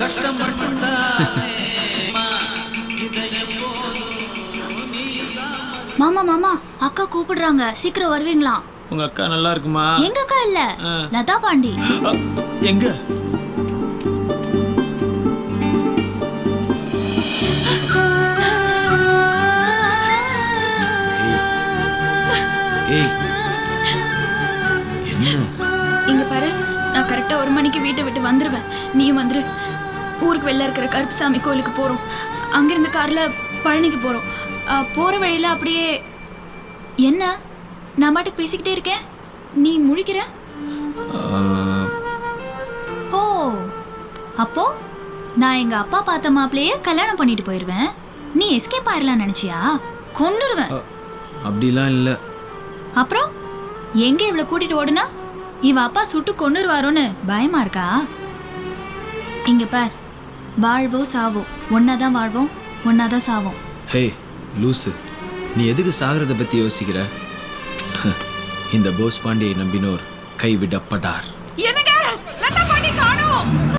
கஷ்டம் மட்டும்தானே மாமா மாமா அக்கா கூப்பிடுறாங்க, சீக்கிரம் வருவீங்களா? உங்க அக்கா நல்லா இருக்குமா? எங்க அக்கா இல்ல, லதா பாண்டி. எங்க? ஏய் என்ன? இங்க பாரு, நான் கரெக்டா 1 மணிக்கு வீட்டை விட்டு வந்துருவேன். நீயும் வந்துரு. ஊருக்கு வெளில இருக்கிற கருப்புசாமி கோயிலுக்கு போறோம். அங்கிருந்து கார்ல பழனிக்கு போறோம். போற வழியில அப்படியே என்ன நான் மாட்டுக்கு பேசிக்கிட்டே இருக்கேன், நீ முழிக்கிற. ஓ, அப்போ நான் எங்க அப்பா பார்த்த மாப்பிளையே கல்யாணம் பண்ணிட்டு போயிருவேன், நீ எஸ்கேப் ஆயிரலாம் நினைச்சியா? கொன்னுருவேன். அப்படிலாம் இல்ல. அப்புறம் எங்க இவளை கூட்டிட்டு ஓடுனா இவ அப்பா சுட்டு கொன்னுருவாரோன்னு பயமா இருக்கா? இங்க பார், வாழ்வோ சாவோ ஒன்னாதான் வாழ்வோம், ஒன்னாதான் சாவோம். ஹே லூசு, நீ எதுக்கு சாகிறத பத்தி யோசிக்கிற? இந்த போஸ் பாண்டியை நம்பினோர் கைவிடப்பட்டார். என்னங்க லதா பாண்டி காணோம்.